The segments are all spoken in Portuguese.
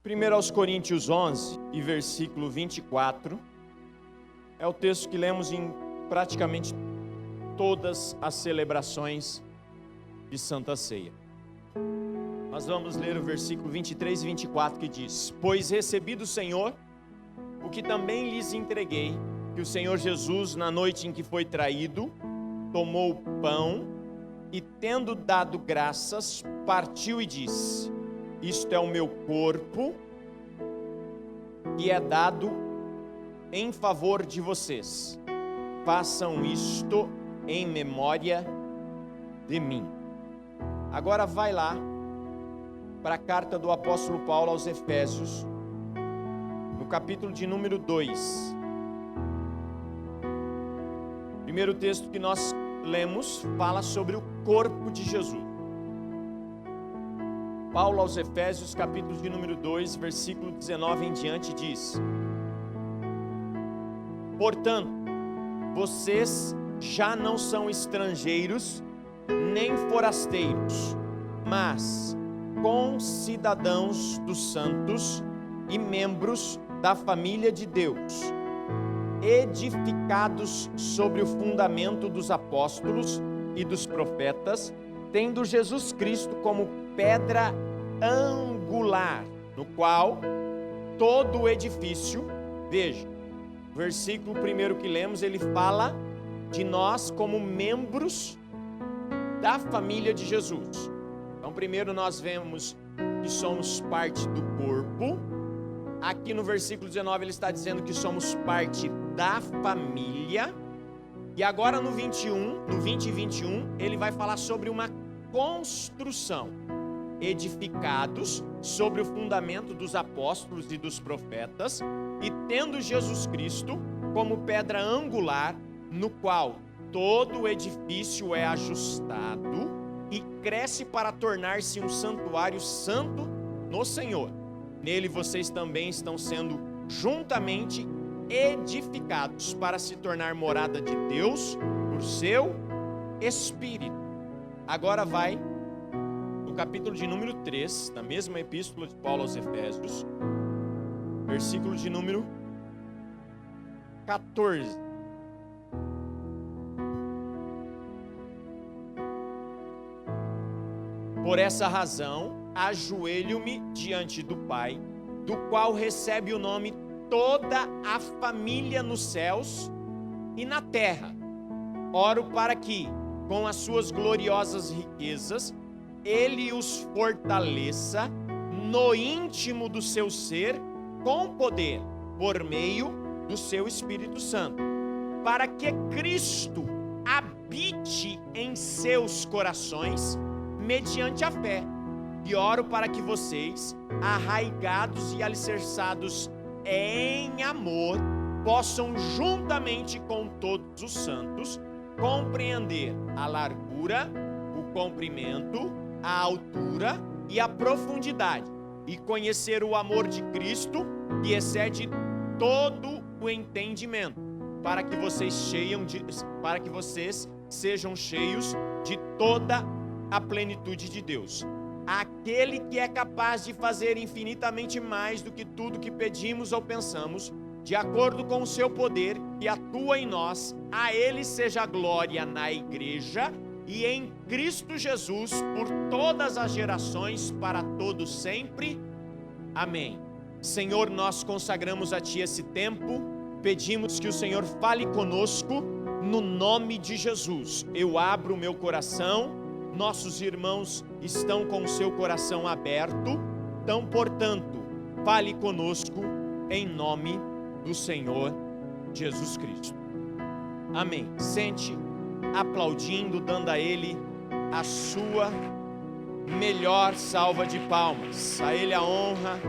1 aos Coríntios 11 e versículo 24, é o texto que lemos em praticamente todas as celebrações de Santa Ceia. Nós vamos ler o versículo 23 e 24 que diz: Pois recebi do Senhor o que também lhes entreguei, que o Senhor Jesus, na noite em que foi traído, tomou o pão e, tendo dado graças, partiu e disse: Isto é o meu corpo, que é dado em favor de vocês. Façam isto em memória de mim. Agora vai lá para a carta do apóstolo Paulo aos Efésios, no capítulo de número 2. Primeiro texto que nós lemos fala sobre o corpo de Jesus. Paulo aos Efésios, capítulo de número 2, versículo 19 em diante diz: Portanto, vocês já não são estrangeiros nem forasteiros, mas concidadãos dos santos e membros da família de Deus, edificados sobre o fundamento dos apóstolos e dos profetas, tendo Jesus Cristo como pedra angular, no qual todo o edifício, veja, o versículo primeiro que lemos, ele fala de nós como membros da família de Jesus. Então primeiro nós vemos que somos parte do corpo. Aqui no versículo 19 ele está dizendo que somos parte da família. E agora no 20 e 21, ele vai falar sobre uma construção, edificados sobre o fundamento dos apóstolos e dos profetas, e tendo Jesus Cristo como pedra angular, no qual todo o edifício é ajustado e cresce para tornar-se um santuário santo no Senhor. Nele vocês também estão sendo juntamente edificados para se tornar morada de Deus por seu Espírito. Agora vai no capítulo de número 3, da mesma epístola de Paulo aos Efésios, versículo de número 14. Por essa razão, ajoelho-me diante do Pai, do qual recebe o nome toda a família nos céus e na terra. Oro para que, com as suas gloriosas riquezas, Ele os fortaleça no íntimo do seu ser, com poder, por meio do seu Espírito Santo, para que Cristo habite em seus corações, mediante a fé. E oro para que vocês, arraigados e alicerçados em amor, possam juntamente com todos os santos compreender a largura, o comprimento, a altura e a profundidade, e conhecer o amor de Cristo, que excede todo o entendimento, para que vocês sejam cheios de toda a plenitude de Deus. Aquele que é capaz de fazer infinitamente mais do que tudo que pedimos ou pensamos, de acordo com o seu poder que atua em nós, a Ele seja a glória na igreja e em Cristo Jesus por todas as gerações, para todos sempre. Amém. Senhor, nós consagramos a Ti esse tempo, pedimos que o Senhor fale conosco, no nome de Jesus. Eu abro o meu coração, nossos irmãos estão com o seu coração aberto, então, portanto, fale conosco em nome do Senhor Jesus Cristo. Amém. Sente aplaudindo, dando a Ele a sua melhor salva de palmas, a Ele a honra,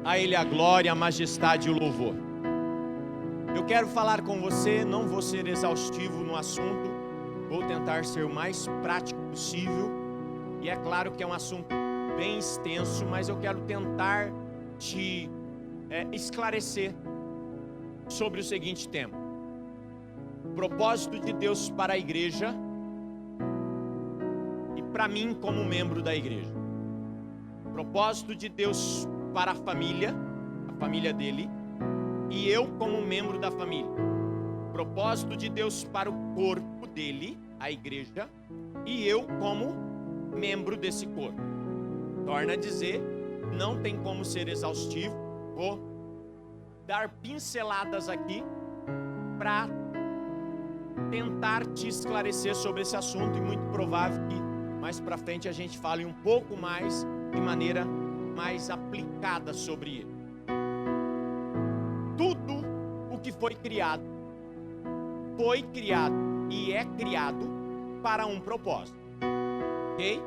a Ele a glória, a majestade e o louvor. Eu quero falar com você, não vou ser exaustivo no assunto, vou tentar ser o mais prático possível, e é claro que é um assunto bem extenso, mas eu quero tentar te esclarecer sobre o seguinte tema: o propósito de Deus para a igreja e para mim como membro da igreja. Propósito de Deus para a família dele, e eu como membro da família. Propósito de Deus para o corpo dele, a igreja, e eu como membro desse corpo. Torna a dizer, não tem como ser exaustivo, vou dar pinceladas aqui para tentar te esclarecer sobre esse assunto, e muito provável que mais para frente a gente fale um pouco mais, de maneira mais aplicada sobre ele. Tudo o que foi criado e é criado para um propósito, ok?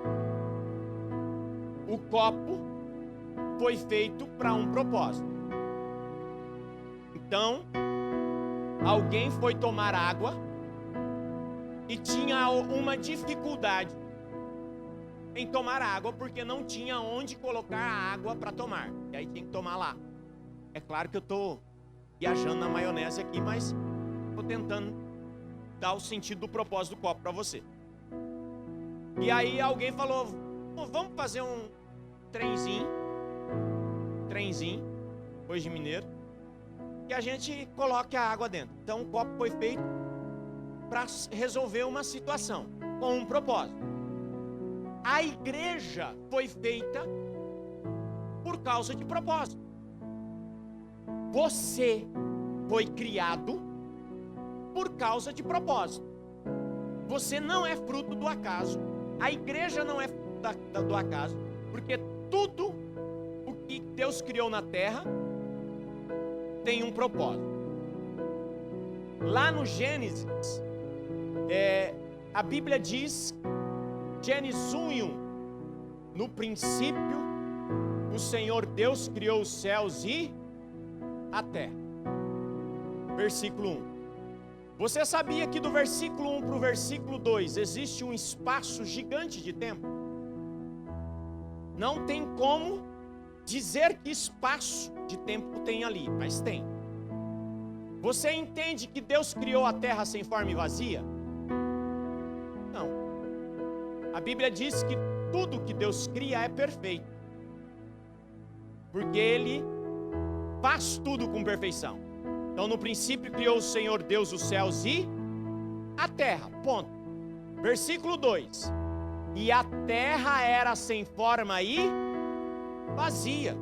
O copo foi feito para um propósito. Então, alguém foi tomar água e tinha uma dificuldade em tomar água, porque não tinha onde colocar a água para tomar, e aí tinha que tomar lá. É claro que eu estou viajando na maionese aqui, mas estou tentando dar o sentido do propósito do copo para você. E aí alguém falou, vamos fazer um trenzinho, coisa de mineiro, que a gente coloque a água dentro. Então o copo foi feito para resolver uma situação, com um propósito. A igreja foi feita por causa de propósito. Você foi criado por causa de propósito. Você não é fruto do acaso. A igreja não é fruto do acaso, porque tudo o que Deus criou na terra tem um propósito. Lá no Gênesis, a Bíblia diz, Gênesis 1:1, no princípio o Senhor Deus criou os céus e a terra. Versículo 1. Você sabia que do versículo 1 para o versículo 2 existe um espaço gigante de tempo? Não tem como dizer que espaço de tempo tem ali, mas tem. Você entende que Deus criou a terra sem forma e vazia? Não. A Bíblia diz que tudo que Deus cria é perfeito, porque Ele faz tudo com perfeição. Então no princípio criou o Senhor Deus os céus e a terra, ponto. Versículo 2, e a terra era sem forma e vazia.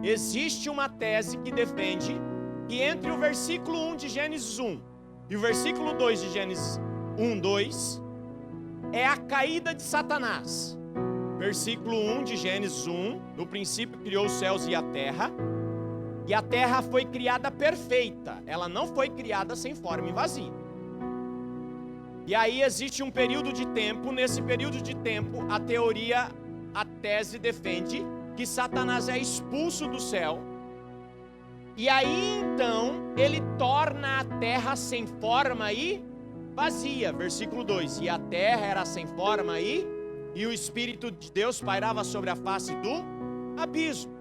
Existe uma tese que defende que entre o versículo 1 de Gênesis 1 e o versículo 2 de Gênesis 1:2 é a caída de Satanás. Versículo 1 de Gênesis 1, no princípio criou os céus e a terra foi criada perfeita, ela não foi criada sem forma e vazia. E aí existe um período de tempo, nesse período de tempo, a tese defende que Satanás é expulso do céu, e aí então ele torna a terra sem forma e vazia. Versículo 2, e a terra era sem forma e o Espírito de Deus pairava sobre a face do abismo.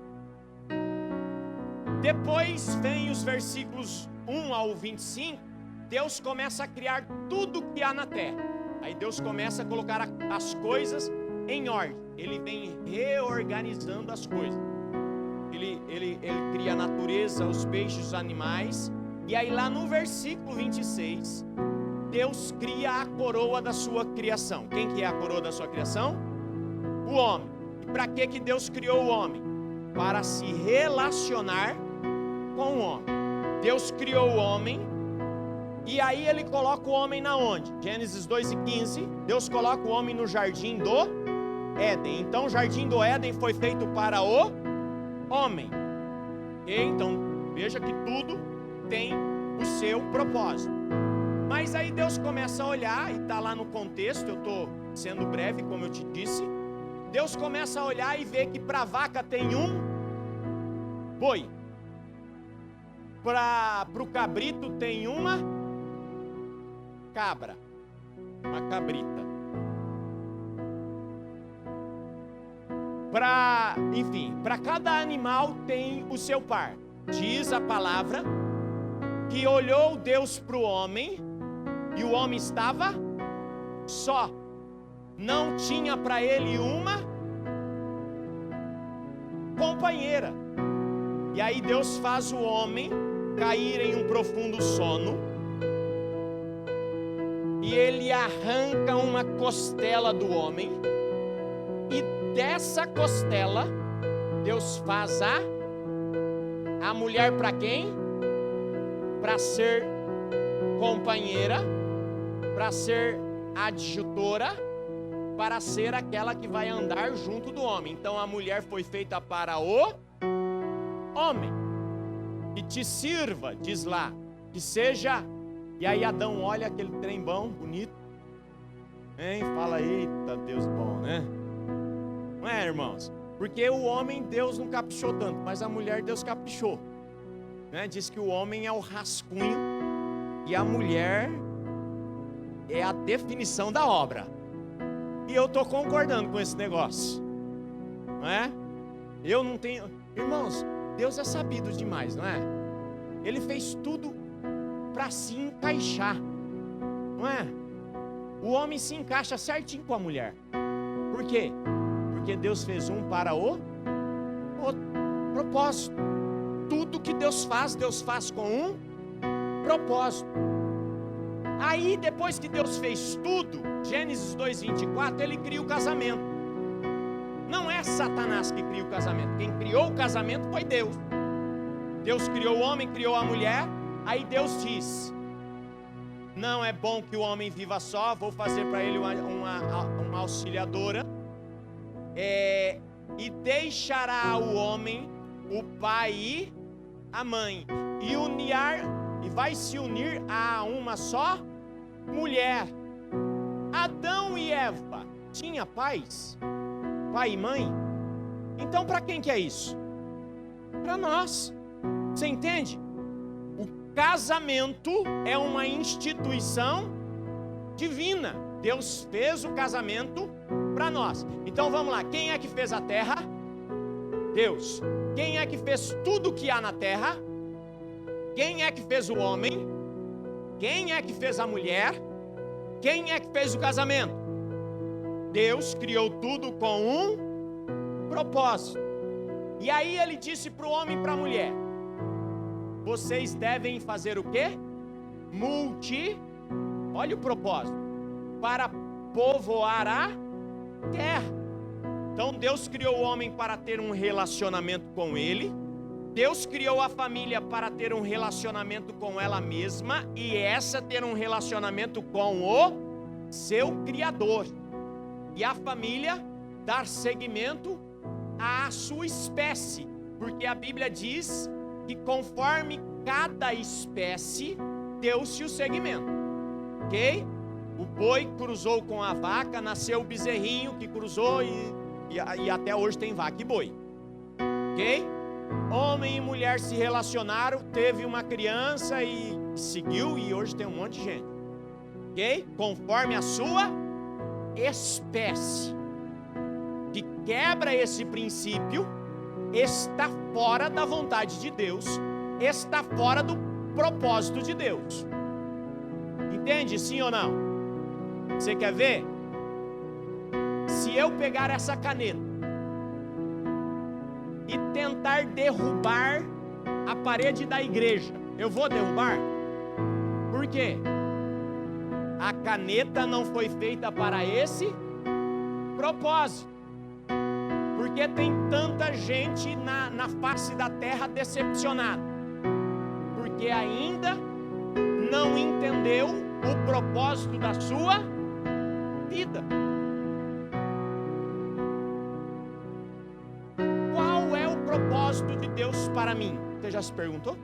Depois vem os versículos 1 ao 25, Deus começa a criar tudo que há na terra. Aí Deus começa a colocar as coisas em ordem. Ele vem reorganizando as coisas. Ele cria a natureza, os peixes, os animais. E aí lá no versículo 26, Deus cria a coroa da sua criação. Quem que é a coroa da sua criação? O homem. E para que Deus criou o homem? Para se relacionar com o homem. Deus criou o homem, e aí ele coloca o homem na onde? Gênesis 2:15, Deus coloca o homem no jardim do Éden. Então o jardim do Éden foi feito para o homem. E então veja que tudo tem o seu propósito. Mas aí Deus começa a olhar, e está lá no contexto, eu estou sendo breve, como eu te disse. Deus começa a olhar e ver que para a vaca tem um boi, para o cabrito tem uma cabra, uma cabrita. Para cada animal tem o seu par. Diz a palavra que olhou Deus para o homem, e o homem estava só. Não tinha para ele uma companheira. E aí Deus faz o homem cair em um profundo sono, e ele arranca uma costela do homem, e dessa costela Deus faz a mulher para quem? Para ser companheira, para ser adjutora, para ser aquela que vai andar junto do homem. Então a mulher foi feita para o homem, que te sirva, diz lá, que seja. E aí Adão olha aquele trem bom, bonito, hein? Fala, eita Deus bom, né? Não é, irmãos? Porque o homem Deus não caprichou tanto, mas a mulher Deus caprichou, né? Diz que o homem é o rascunho e a mulher é a definição da obra. E eu estou concordando com esse negócio, não é? Eu não tenho... Irmãos, Deus é sabido demais, não é? Ele fez tudo para se encaixar, não é? O homem se encaixa certinho com a mulher. Por quê? Porque Deus fez um para o propósito. Tudo que Deus faz com um propósito. Aí depois que Deus fez tudo, Gênesis 2:24, ele cria o casamento. Não é Satanás que cria o casamento. Quem criou o casamento foi Deus. Deus criou o homem, criou a mulher. Aí Deus diz: não é bom que o homem viva só, vou fazer para ele uma auxiliadora. E deixará o homem o pai e a mãe, e vai se unir a uma só mulher. Adão e Eva tinham pais, pai e mãe? Então para quem que é isso? Para nós. Você entende? O casamento é uma instituição divina. Deus fez o casamento para nós. Então vamos lá, quem é que fez a terra? Deus. Quem é que fez tudo que há na terra? Quem é que fez o homem? Quem é que fez a mulher? Quem é que fez o casamento? Deus criou tudo com um propósito. E aí ele disse para o homem e para a mulher: vocês devem fazer o quê? Olha o propósito: para povoar a terra. Então Deus criou o homem para ter um relacionamento com ele. Deus criou a família para ter um relacionamento com ela mesma, e essa ter um relacionamento com o seu Criador. E a família dar seguimento à sua espécie, porque a Bíblia diz que conforme cada espécie deu-se o segmento, ok? O boi cruzou com a vaca, nasceu o bezerrinho que cruzou e até hoje tem vaca e boi, ok? Homem e mulher se relacionaram, teve uma criança e seguiu, e hoje tem um monte de gente, ok? Conforme a sua espécie. Que quebra esse princípio está fora da vontade de Deus, está fora do propósito de Deus. Entende, sim ou não? Você quer ver? Se eu pegar essa caneta e tentar derrubar a parede da igreja, eu vou derrubar? Por quê? A caneta não foi feita para esse propósito. Porque tem tanta gente na face da terra decepcionada? Porque ainda não entendeu o propósito da sua vida. Qual é o propósito de Deus para mim? Você já se perguntou?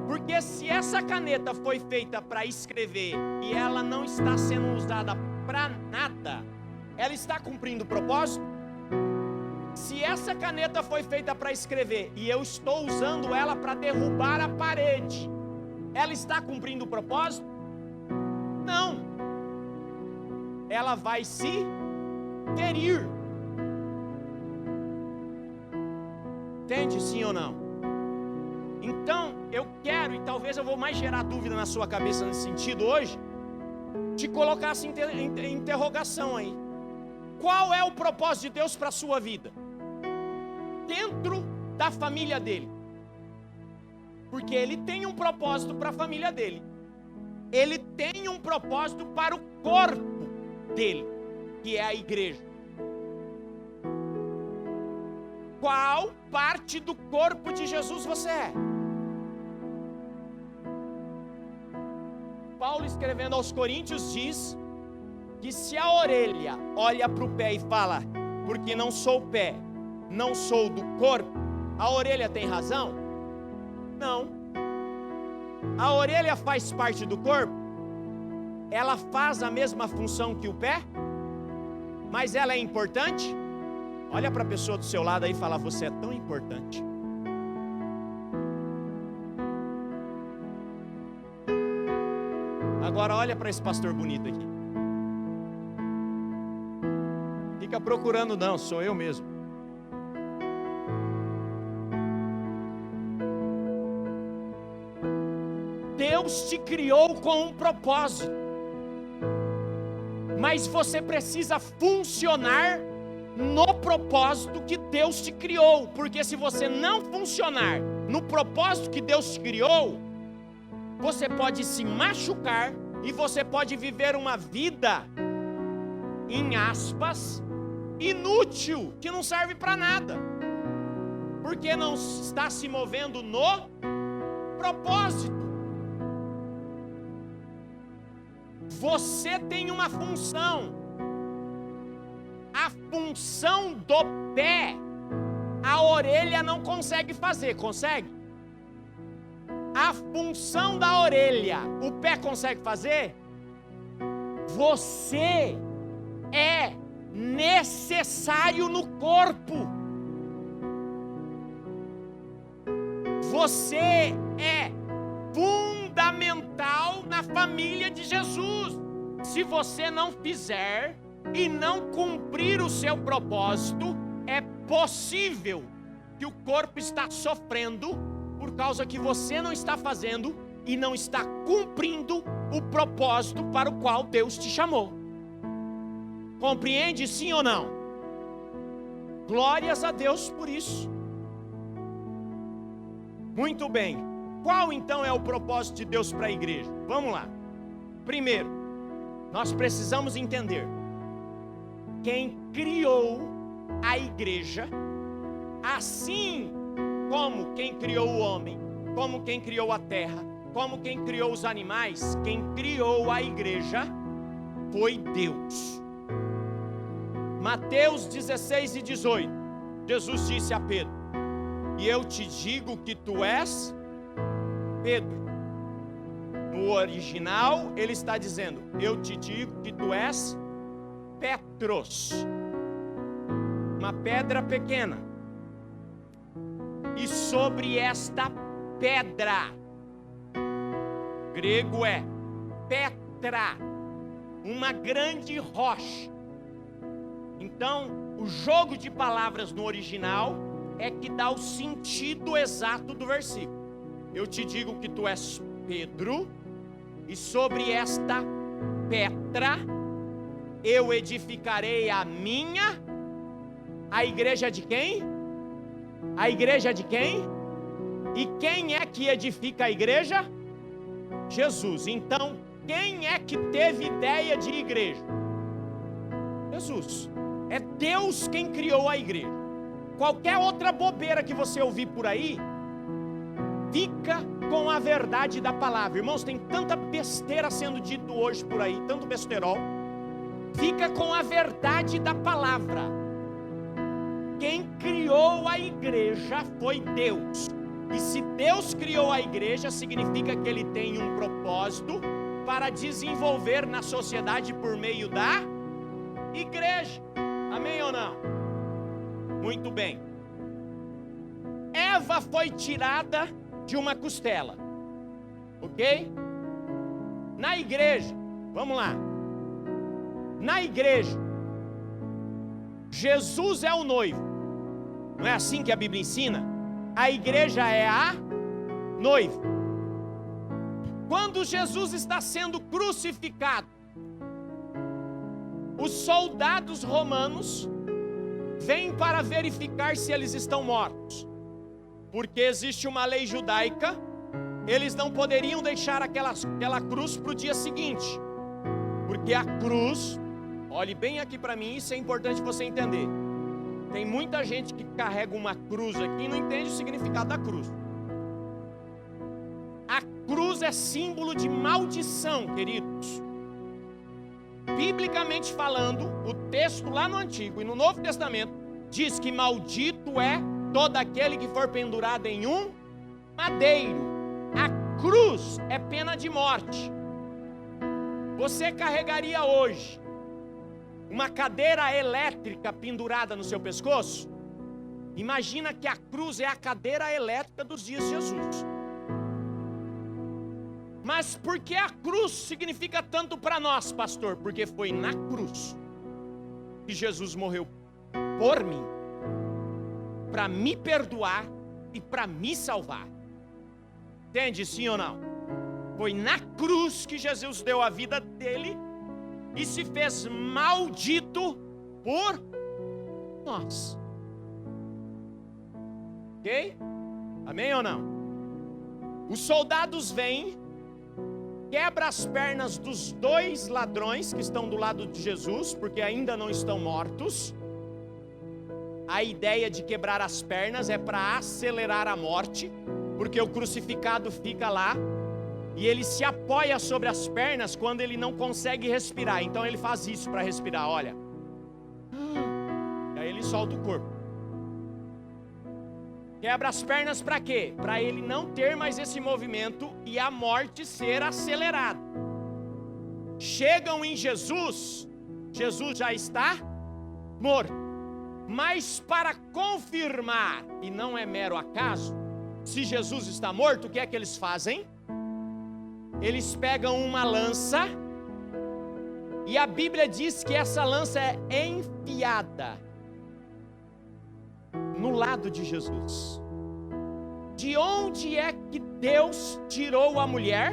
Porque se essa caneta foi feita para escrever e ela não está sendo usada para nada, ela está cumprindo o propósito? Se essa caneta foi feita para escrever e eu estou usando ela para derrubar a parede, ela está cumprindo o propósito? Não. Ela vai se ferir. Entende, sim ou não? Então, eu quero, e talvez eu vou mais gerar dúvida na sua cabeça nesse sentido hoje, te colocar essa interrogação aí. Qual é o propósito de Deus para a sua vida? Dentro da família dele. Porque ele tem um propósito para a família dele. Ele tem um propósito para o corpo dele, que é a igreja. Qual parte do corpo de Jesus você é? Paulo, escrevendo aos Coríntios, diz que se a orelha olha para o pé e fala, porque não sou pé, não sou do corpo, a orelha tem razão? Não. A orelha faz parte do corpo? Ela faz a mesma função que o pé? Mas ela é importante? Olha para a pessoa do seu lado aí e fala, você é tão importante. Agora olha para esse pastor bonito aqui. Fica procurando não, sou eu mesmo. Deus te criou com um propósito. Mas você precisa funcionar no propósito que Deus te criou. Porque se você não funcionar no propósito que Deus te criou, você pode se machucar e você pode viver uma vida, em aspas, inútil, que não serve para nada, porque não está se movendo no propósito. Você tem uma função. A função do pé, a orelha não consegue fazer, consegue? A função da orelha, o pé consegue fazer? Você é necessário no corpo. Você é fundamental na família de Jesus. Se você não fizer e não cumprir o seu propósito, é possível que o corpo está sofrendo por causa que você não está fazendo e não está cumprindo o propósito para o qual Deus te chamou. Compreende, sim ou não? Glórias a Deus por isso. Muito bem. Qual então é o propósito de Deus para a igreja? Vamos lá. Primeiro, nós precisamos entender: quem criou a igreja, assim como quem criou o homem, como quem criou a terra, como quem criou os animais, quem criou a igreja foi Deus. Mateus 16 e 18, Jesus disse a Pedro: e eu te digo que tu és Pedro. No original ele está dizendo: eu te digo que tu és Petros, uma pedra pequena, e sobre esta pedra, grego é Petra, uma grande rocha. Então, o jogo de palavras no original é que dá o sentido exato do versículo. Eu te digo que tu és Pedro, e sobre esta pedra eu edificarei a igreja de quem? A igreja de quem? E quem é que edifica a igreja? Jesus. Então, quem é que teve ideia de igreja? Jesus. É Deus quem criou a igreja. Qualquer outra bobeira que você ouvir por aí, fica com a verdade da palavra. Irmãos, tem tanta besteira sendo dito hoje por aí, tanto besterol. Fica com a verdade da palavra. Quem criou a igreja foi Deus. E se Deus criou a igreja, significa que Ele tem um propósito para desenvolver na sociedade por meio da igreja. Amém ou não? Muito bem. Eva foi tirada de uma costela, ok? Na igreja, vamos lá. Na igreja, Jesus é o noivo. Não é assim que a Bíblia ensina? A igreja é a noiva. Quando Jesus está sendo crucificado, os soldados romanos vêm para verificar se eles estão mortos. Porque existe uma lei judaica, eles não poderiam deixar aquela cruz para o dia seguinte. Porque a cruz, olhe bem aqui para mim, isso é importante você entender. Tem muita gente que carrega uma cruz aqui e não entende o significado da cruz. A cruz é símbolo de maldição, queridos. Biblicamente falando, o texto lá no Antigo e no Novo Testamento diz que maldito é todo aquele que for pendurado em um madeiro. A cruz é pena de morte. Você carregaria hoje uma cadeira elétrica pendurada no seu pescoço? Imagina que a cruz é a cadeira elétrica dos dias de Jesus. Mas por que a cruz significa tanto para nós, pastor? Porque foi na cruz que Jesus morreu por mim, para me perdoar e para me salvar. Entende, sim ou não? Foi na cruz que Jesus deu a vida dele e se fez maldito por nós. Ok? Amém ou não? Os soldados vêm, quebra as pernas dos 2 ladrões que estão do lado de Jesus, porque ainda não estão mortos. A ideia de quebrar as pernas é para acelerar a morte, porque o crucificado fica lá e ele se apoia sobre as pernas quando ele não consegue respirar. Então ele faz isso para respirar, olha. E aí ele solta o corpo. Quebra as pernas para quê? Para ele não ter mais esse movimento e a morte ser acelerada. Chegam em Jesus, Jesus já está morto. Mas para confirmar, e não é mero acaso, se Jesus está morto, o que é que eles fazem? Eles pegam uma lança, e a Bíblia diz que essa lança é enfiada no lado de Jesus. De onde é que Deus tirou a mulher?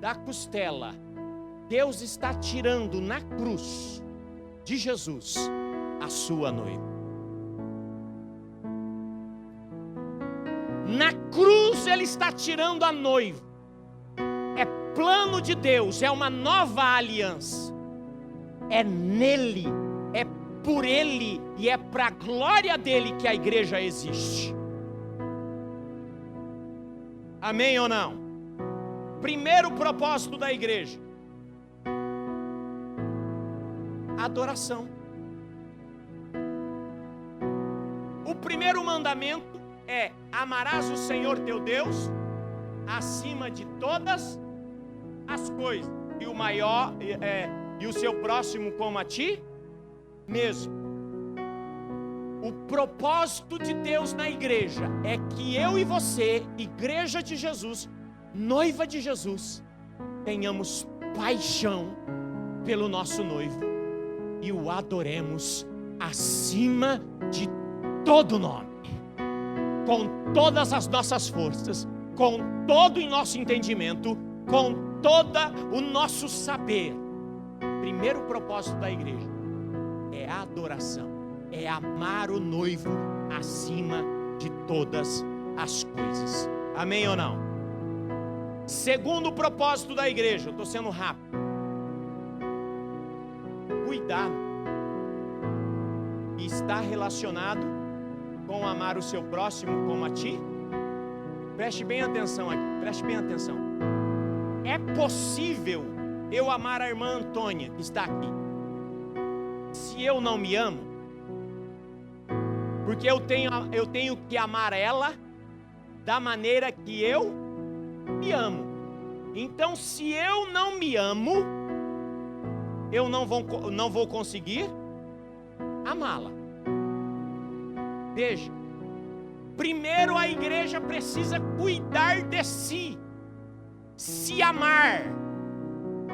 Da costela. Deus está tirando na cruz de Jesus a sua noiva. Na cruz ele está tirando a noiva. É plano de Deus, é uma nova aliança. É nele, é por ele e é para a glória dele que a igreja existe. Amém ou não? Primeiro propósito da igreja: adoração. O primeiro mandamento é: amarás o Senhor teu Deus acima de todas as coisas, e o maior e o seu próximo como a ti mesmo. O propósito de Deus na igreja é que eu e você, igreja de Jesus, noiva de Jesus, tenhamos paixão pelo nosso noivo e o adoremos acima de todo nome, com todas as nossas forças, com todo o nosso entendimento, com todo o nosso saber. Primeiro propósito da igreja é a adoração, é amar o noivo acima de todas as coisas. Amém ou não? Segundo propósito da igreja, eu estou sendo rápido: cuidado. E está relacionado com amar o seu próximo como a ti. Preste bem atenção aqui, preste bem atenção. É possível eu amar a irmã Antônia, que está aqui, se eu não me amo? Porque eu tenho que amar ela da maneira que eu me amo. Então, se eu não me amo, eu não vou conseguir amá-la. Veja, primeiro a igreja precisa cuidar de si, se amar.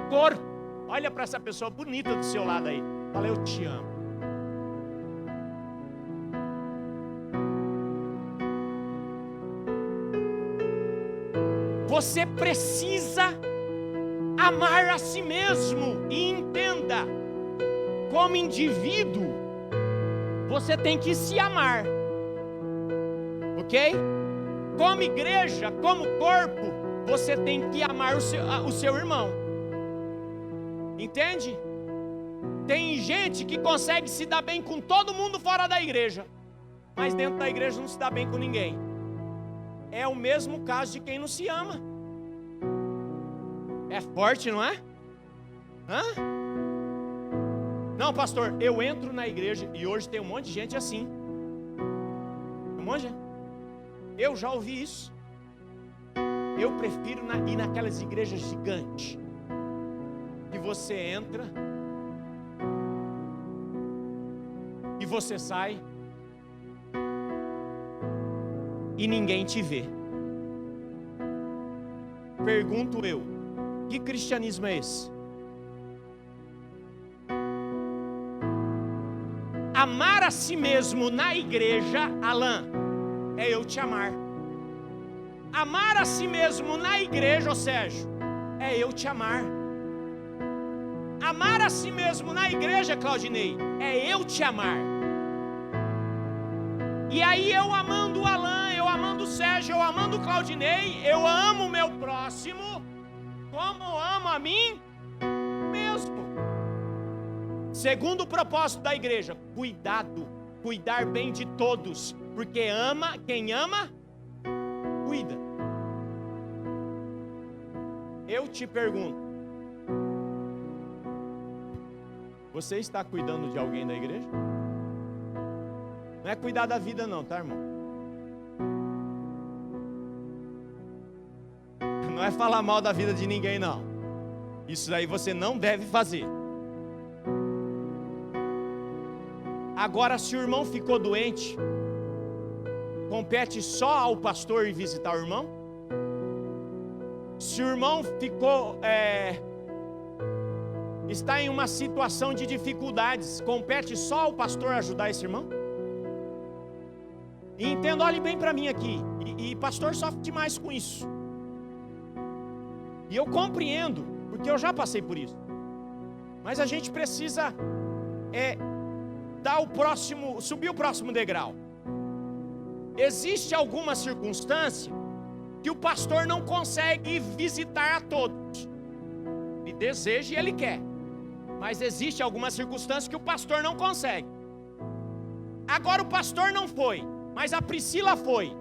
Corpo, olha para essa pessoa bonita do seu lado aí, fala: eu te amo. Você precisa amar a si mesmo. E entenda, como indivíduo, você tem que se amar, ok? Como igreja, como corpo, você tem que amar o seu irmão, entende? Tem gente que consegue se dar bem com todo mundo fora da igreja, mas dentro da igreja não se dá bem com ninguém. É o mesmo caso de quem não se ama. É forte, não é? Hã? Não, pastor, eu entro na igreja e hoje tem um monte de gente assim. Um monte de gente. Eu já ouvi isso. Eu prefiro ir naquelas igrejas gigantes, que você entra e você sai e ninguém te vê. Pergunto eu, que cristianismo é esse? Amar a si mesmo na igreja, Alan, é eu te amar. Amar a si mesmo na igreja, ô Sérgio, é eu te amar. Amar a si mesmo na igreja, Claudinei, é eu te amar. E aí eu amando o Alan, eu amando o Sérgio, eu amando o Claudinei, eu amo o meu próximo como amo a mim mesmo. Segundo o propósito da igreja, cuidar bem de todos, porque quem ama, cuida. Eu te pergunto, você está cuidando de alguém da igreja? Não é cuidar da vida não, tá, irmão? Não é falar mal da vida de ninguém não. Isso aí você não deve fazer. Agora, se o irmão ficou doente, compete só ao pastor ir visitar o irmão? Se o irmão está em uma situação de dificuldades, compete só ao pastor ajudar esse irmão? E entenda, olhe bem para mim aqui, e pastor sofre demais com isso. E eu compreendo, porque eu já passei por isso. Mas a gente precisa subir o próximo degrau. Existe alguma circunstância que o pastor não consegue visitar a todos. Ele deseja e ele quer. Mas existe alguma circunstância que o pastor não consegue. Agora o pastor não foi, mas a Priscila foi.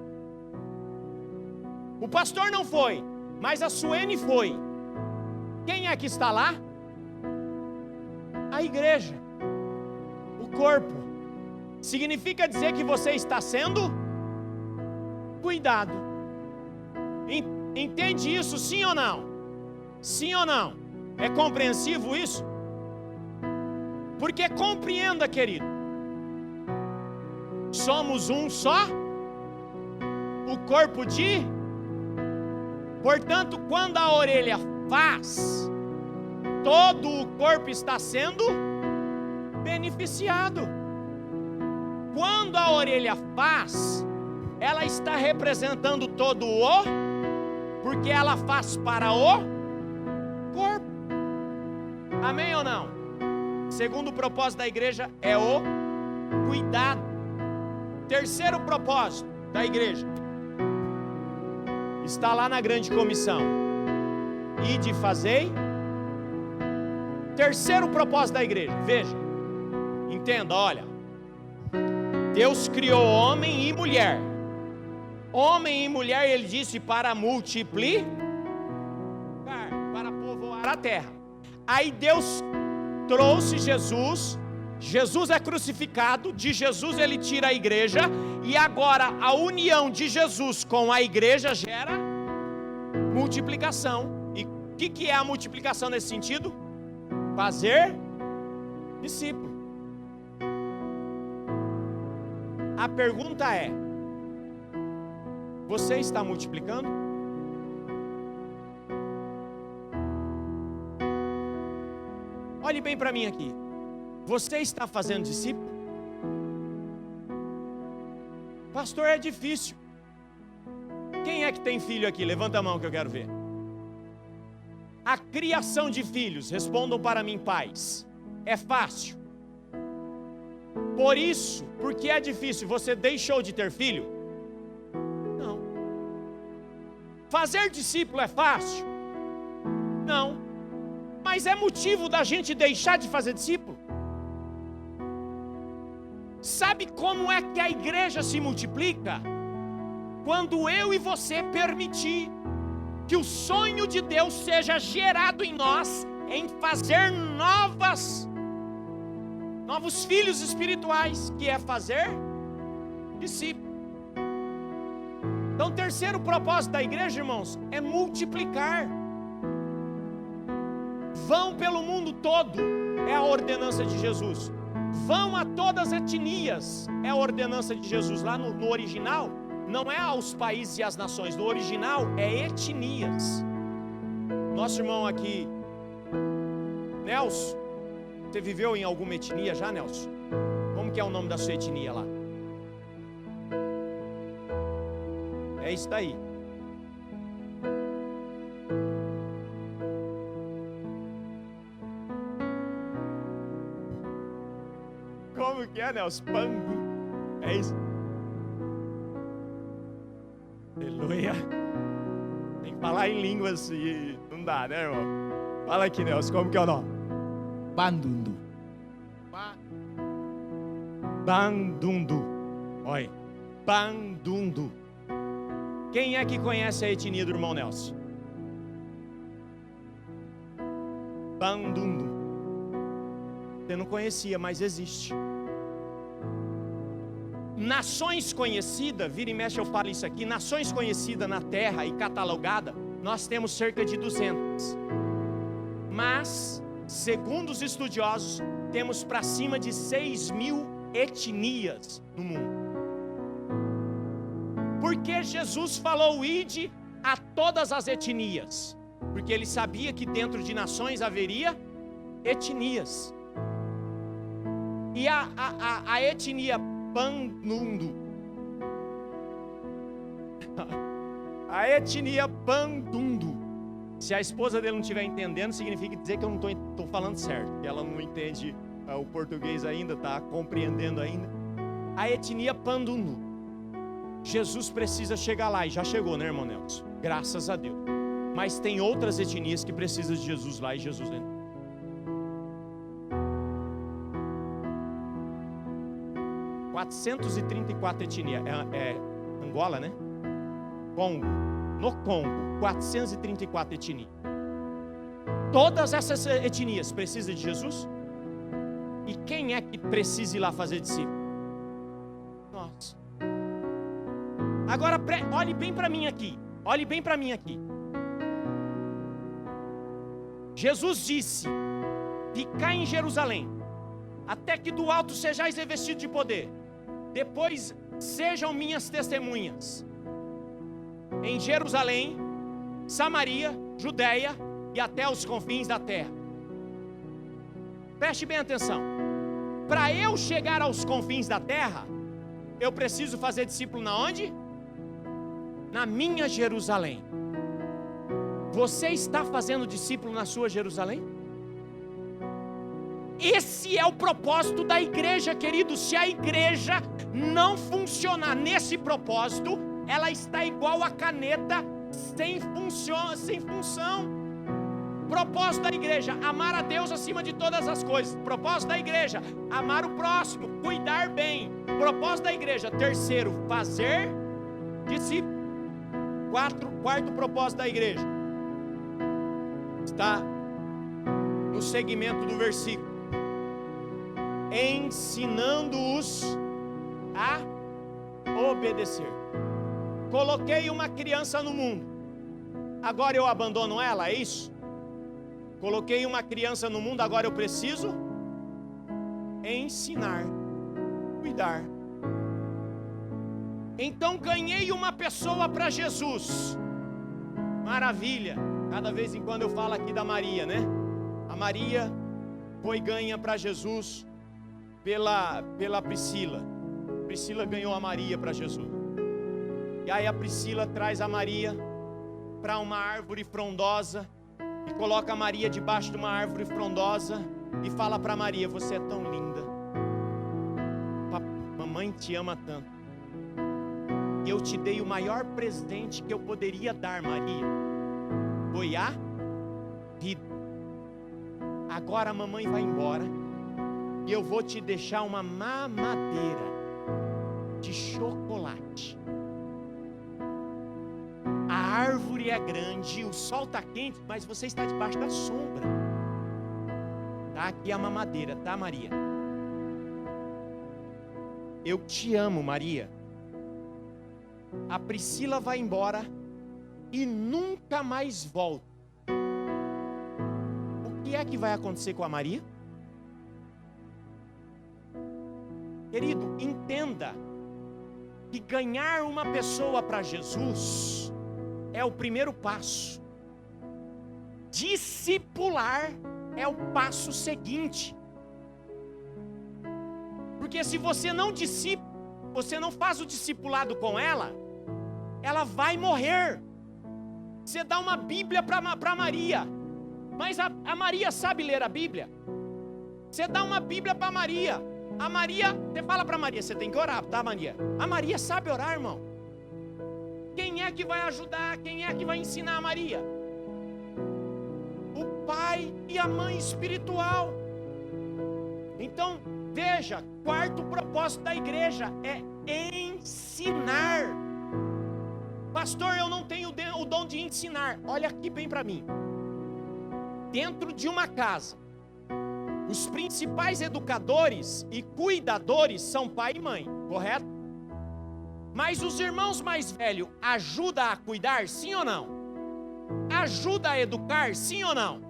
O pastor não foi, mas a Suene foi. Quem é que está lá? A igreja. O corpo. Significa dizer que você está sendo cuidado. Entende isso, sim ou não? Sim ou não? É compreensivo isso? Porque compreenda, querido, somos um só, o corpo de... Portanto, quando a orelha faz, todo o corpo está sendo beneficiado. Quando a orelha faz, ela está representando todo o, porque ela faz para o corpo. Amém ou não? Segundo propósito da igreja é o cuidado. Terceiro propósito da igreja está lá na grande comissão: ide e fazei. Terceiro propósito da igreja, veja, entenda, olha, Deus criou homem e mulher. Homem e mulher, ele disse, para multiplicar, para povoar a terra. Aí Deus trouxe Jesus. Jesus é crucificado, de Jesus ele tira a igreja, e agora a união de Jesus com a igreja gera multiplicação. E o que é a multiplicação nesse sentido? Fazer discípulo. A pergunta é: você está multiplicando? Olhe bem para mim aqui. Você está fazendo discípulo? Pastor, é difícil. Quem é que tem filho aqui? Levanta a mão que eu quero ver. A criação de filhos, respondam para mim, pais. É fácil? Por isso, porque é difícil, você deixou de ter filho? Não. Fazer discípulo é fácil? Não. Mas é motivo da gente deixar de fazer discípulo? Sabe como é que a igreja se multiplica? Quando eu e você permitir que o sonho de Deus seja gerado em nós, em fazer novos filhos espirituais, que é fazer discípulo. Então, o terceiro propósito da igreja, irmãos, é multiplicar. Vão pelo mundo todo, é a ordenança de Jesus. Vão a todas as etnias, é a ordenança de Jesus. Lá no original, não é aos países e às nações, no original é etnias. Nosso irmão aqui, Nelson, você viveu em alguma etnia já, Nelson? Como que é o nome da sua etnia lá? É isso daí. Como que é, Nelson? Pangu. É isso. Aleluia. Tem que falar em línguas e não dá, né, irmão? Fala aqui, Nelson, como que é o nome? Bandundu. Bandundu. Olha, Bandundu. Quem é que conhece a etnia do irmão Nelson? Bandundu. Você não conhecia, mas existe. Nações conhecidas, vira e mexe eu falo isso aqui, nações conhecidas na terra e catalogada, nós temos cerca de 200. Mas, segundo os estudiosos, temos para cima de 6.000 etnias no mundo. Porque Jesus falou ide a todas as etnias? Porque ele sabia que dentro de nações haveria etnias. E a etnia Bandundu, a etnia Bandundu, se a esposa dele não estiver entendendo, significa dizer que eu não estou falando certo, que ela não entende o português ainda, está compreendendo ainda. A etnia Bandundu, Jesus precisa chegar lá, e já chegou, né, irmão Nelson? Graças a Deus. Mas tem outras etnias que precisam de Jesus lá, e Jesus entra. É 434 etnias, é Angola, né? Congo, no Congo, 434 etnias. Todas essas etnias precisam de Jesus? E quem é que precisa ir lá fazer discípulo? Nós. Agora, olhe bem para mim aqui, olhe bem para mim aqui. Jesus disse, ficai em Jerusalém, até que do alto sejais revestidos de poder. Depois sejam minhas testemunhas em Jerusalém, Samaria, Judeia e até os confins da terra. Preste bem atenção. Para eu chegar aos confins da terra, eu preciso fazer discípulo na onde? Na minha Jerusalém. Você está fazendo discípulo na sua Jerusalém? Esse é o propósito da igreja, querido. Se a igreja não funcionar nesse propósito, ela está igual a caneta sem função. Propósito da igreja, amar a Deus acima de todas as coisas. Propósito da igreja, amar o próximo, cuidar bem. Propósito da igreja, terceiro, fazer discípulo. Quarto propósito da igreja, está no segmento do versículo. Ensinando-os a obedecer. Coloquei uma criança no mundo, agora eu abandono ela, é isso? Coloquei uma criança no mundo, agora eu preciso ensinar, cuidar. Então ganhei uma pessoa para Jesus. Maravilha. Cada vez em quando eu falo aqui da Maria, né? A Maria foi ganha para Jesus pela Priscila. Priscila ganhou a Maria para Jesus. E aí a Priscila traz a Maria para uma árvore frondosa e coloca a Maria debaixo de uma árvore frondosa e fala para Maria: você é tão linda. mãe te ama tanto. E eu te dei o maior presente que eu poderia dar, Maria. Foi a vida. Agora a mamãe vai embora. E eu vou te deixar uma mamadeira de chocolate. A árvore é grande, o sol está quente, mas você está debaixo da sombra. Tá aqui a mamadeira, tá, Maria? Eu te amo, Maria. A Priscila vai embora e nunca mais volta. O que é que vai acontecer com a Maria? Querido, entenda que ganhar uma pessoa para Jesus é o primeiro passo. Discipular é o passo seguinte. Porque se você não você não faz o discipulado com ela, ela vai morrer. Você dá uma Bíblia para Maria, mas a Maria sabe ler a Bíblia. Você dá uma Bíblia para Maria. A Maria, você fala para Maria, você tem que orar, tá, Maria? A Maria sabe orar, irmão. Quem é que vai ajudar? Quem é que vai ensinar a Maria? O pai e a mãe espiritual. Então, veja, quarto propósito da igreja é ensinar. Pastor, eu não tenho o dom de ensinar. Olha aqui bem para mim. Dentro de uma casa, os principais educadores e cuidadores são pai e mãe, correto? Mas os irmãos mais velhos ajudam a cuidar, sim ou não? Ajuda a educar, sim ou não?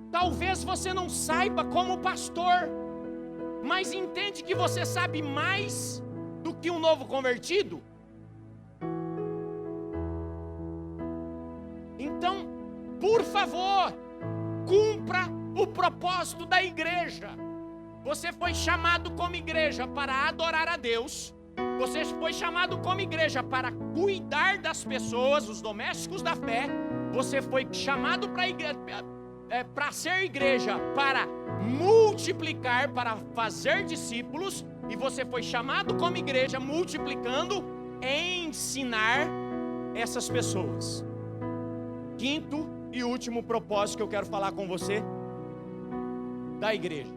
Talvez você não saiba como pastor, mas entende que você sabe mais do que um novo convertido? Então, por favor, cumpra o propósito da igreja. Você foi chamado como igreja para adorar a Deus. Você foi chamado como igreja para cuidar das pessoas, os domésticos da fé. Você foi chamado para ser igreja, para multiplicar, para fazer discípulos. E você foi chamado como igreja, multiplicando, ensinar essas pessoas. Quinto e último propósito que eu quero falar com você da igreja.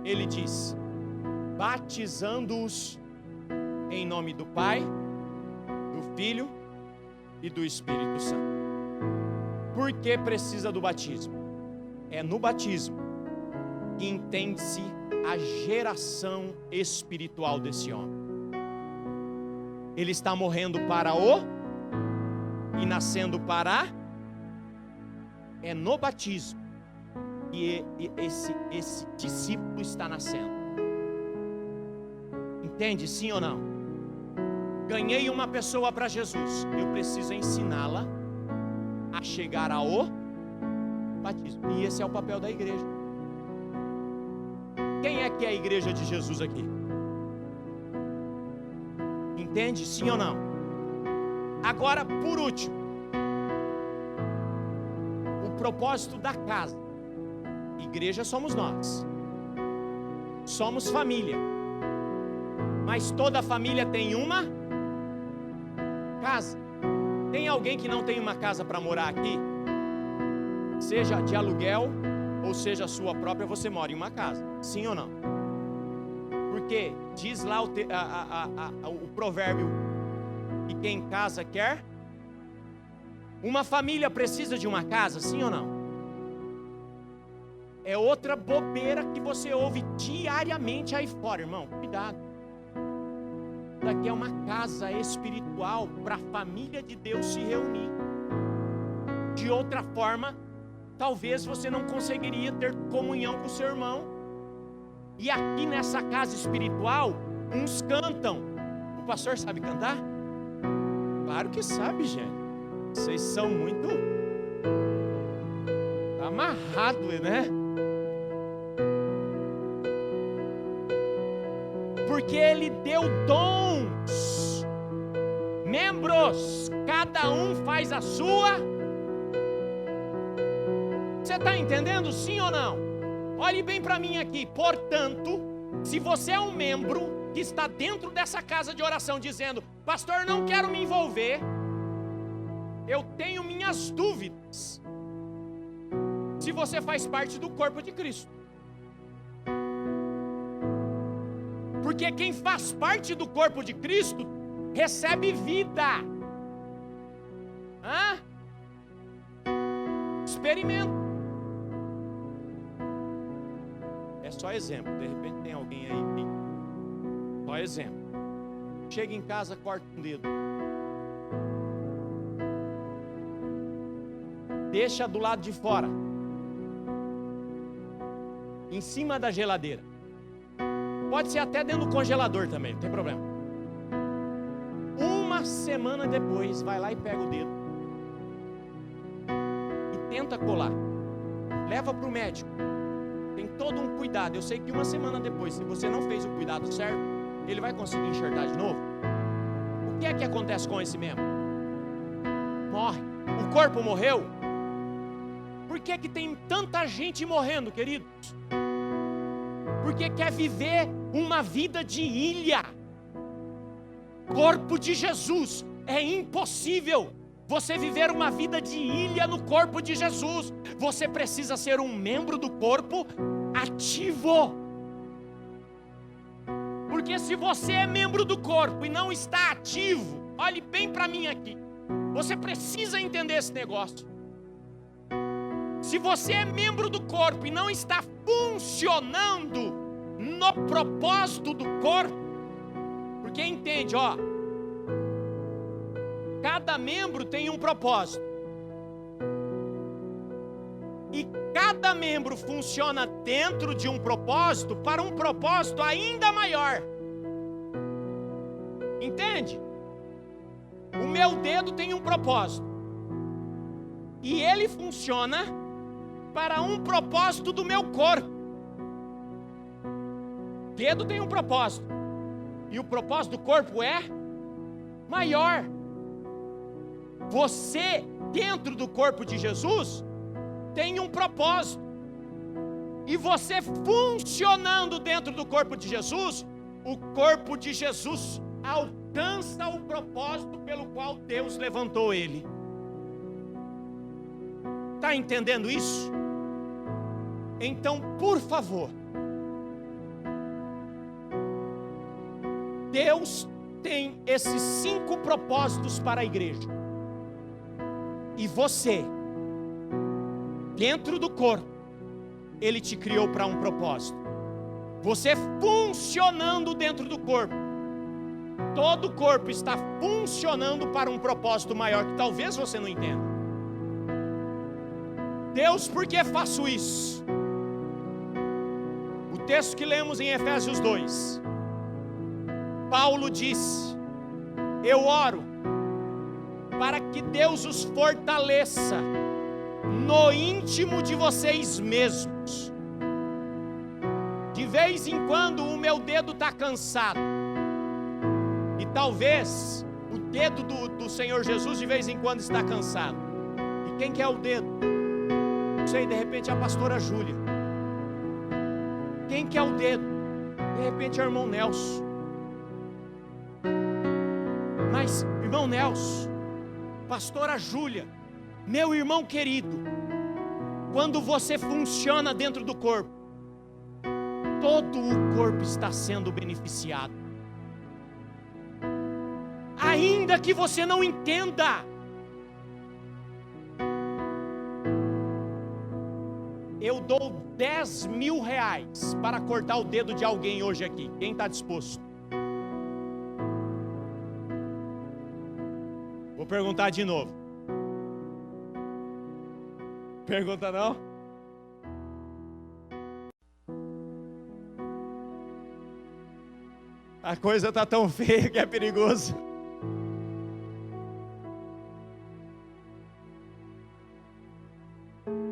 Ele diz: batizando-os em nome do Pai, do Filho e do Espírito Santo. Por que precisa do batismo? É no batismo que entende-se a geração espiritual desse homem. Ele está morrendo para e nascendo para. É no batismo que esse discípulo está nascendo. Entende, sim ou não? Ganhei uma pessoa para Jesus, eu preciso ensiná-la a chegar ao batismo. E esse é o papel da igreja. Quem é que é a igreja de Jesus aqui? Entende, sim ou não? Agora, por último, o propósito da casa. Igreja somos nós. Somos família. Mas toda família tem uma casa. Tem alguém que não tem uma casa para morar aqui? Seja de aluguel ou seja sua própria, você mora em uma casa. Sim ou não? Porque diz lá o provérbio que quem casa quer. Uma família precisa de uma casa, sim ou não? É outra bobeira que você ouve diariamente aí fora, irmão. Cuidado. Daqui é uma casa espiritual para a família de Deus se reunir. De outra forma, talvez você não conseguiria ter comunhão com o seu irmão. E aqui nessa casa espiritual, uns cantam. O pastor sabe cantar? Claro que sabe, gente. Vocês são muito amarrados, né? Porque Ele deu dons, membros, cada um faz a sua. Você está entendendo, sim ou não? Olhe bem para mim aqui. Portanto, Se você é um membro que está dentro dessa casa de oração dizendo: pastor, não quero me envolver, eu tenho minhas dúvidas se você faz parte do corpo de Cristo. Porque quem faz parte do corpo de Cristo recebe vida. Experimenta. É só exemplo. De repente tem alguém aí que... Só exemplo. Chega em casa, corta um dedo. Deixa do lado de fora, em cima da geladeira. Pode ser até dentro do congelador também, não tem problema. Uma semana depois, vai lá e pega o dedo e tenta colar. Leva para o médico. Tem todo um cuidado. Eu sei que uma semana depois, se você não fez o cuidado certo, ele vai conseguir enxertar de novo. O que é que acontece com esse membro? Morre. O corpo morreu. Por que que tem tanta gente morrendo, queridos? Porque quer viver uma vida de ilha. Corpo de Jesus. É impossível você viver uma vida de ilha no corpo de Jesus. Você precisa ser um membro do corpo ativo. Porque se você é membro do corpo e não está ativo, olhe bem para mim aqui. Você precisa entender esse negócio. Se você é membro do corpo e não está funcionando no propósito do corpo, porque entende, ó, cada membro tem um propósito, e cada membro funciona dentro de um propósito para um propósito ainda maior. Entende? O meu dedo tem um propósito, e ele funciona para um propósito do meu corpo. O dedo tem um propósito, e o propósito do corpo é maior. Você, dentro do corpo de Jesus, tem um propósito, e você funcionando dentro do corpo de Jesus, o corpo de Jesus alcança o propósito pelo qual Deus levantou ele. Está entendendo isso? Então, por favor, Deus tem esses 5 propósitos para a igreja, e você, dentro do corpo, Ele te criou para um propósito. Você funcionando dentro do corpo, todo o corpo está funcionando para um propósito maior que talvez você não entenda. Deus, por que faço isso? O texto que lemos em Efésios 2, Paulo disse: eu oro para que Deus os fortaleça no íntimo de vocês mesmos. De vez em quando o meu dedo está cansado, e talvez o dedo do Senhor Jesus de vez em quando está cansado. E quem que é o dedo? Não sei, de repente é a pastora Júlia. Quem que é o dedo? De repente é o irmão Nelson. Mas, irmão Nelson, pastora Júlia, meu irmão querido, quando você funciona dentro do corpo, todo o corpo está sendo beneficiado. Ainda que você não entenda. Eu dou 10 mil reais para cortar o dedo de alguém hoje aqui. Quem está disposto? Vou perguntar de novo. Pergunta não? A coisa está tão feia que é perigoso.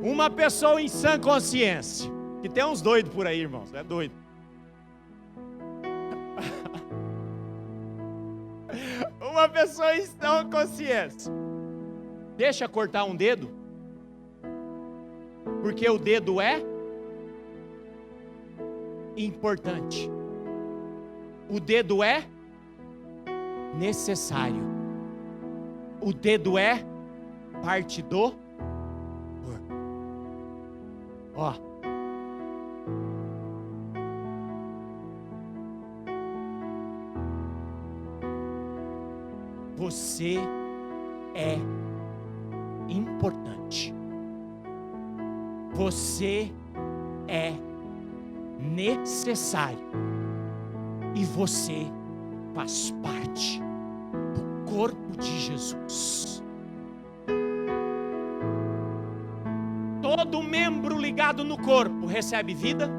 Uma pessoa em sã consciência, que tem uns doidos por aí, irmãos, é doido. Uma pessoa em sã consciência deixa cortar um dedo, porque o dedo é importante. O dedo é necessário. O dedo é parte do corpo. Ó. Você é importante. Você é necessário. E você faz parte do corpo de Jesus. Todo membro ligado no corpo recebe vida.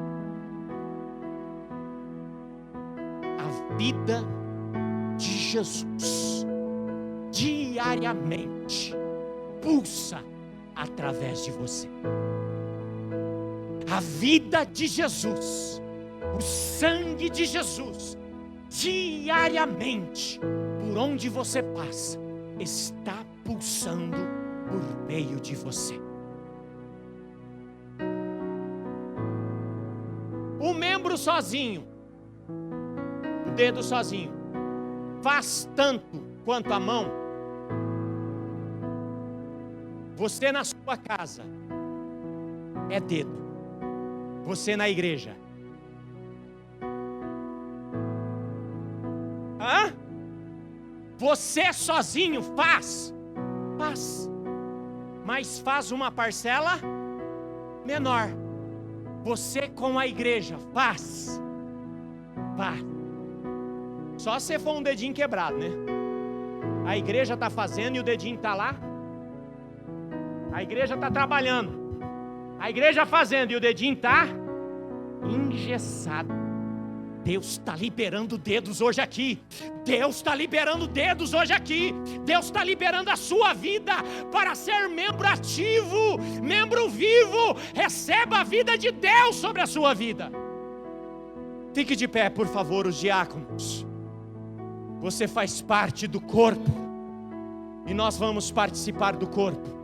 A vida de Jesus diariamente pulsa através de você. A vida de Jesus, o sangue de Jesus, diariamente, por onde você passa, está pulsando por meio de você. O membro sozinho, o dedo sozinho, faz tanto quanto a mão. Você na sua casa é dedo. Você na igreja. Hã? Você sozinho faz. Mas faz uma parcela menor. Você com a igreja faz. Só se for um dedinho quebrado, né? A igreja está fazendo e o dedinho está lá. A igreja está trabalhando. A igreja fazendo e o dedinho está engessado. Deus está liberando dedos hoje aqui. Deus está liberando dedos hoje aqui. Deus está liberando a sua vida para ser membro ativo, membro vivo. Receba a vida de Deus sobre a sua vida. Fique de pé, por favor, os diáconos. Você faz parte do corpo. E nós vamos participar do corpo.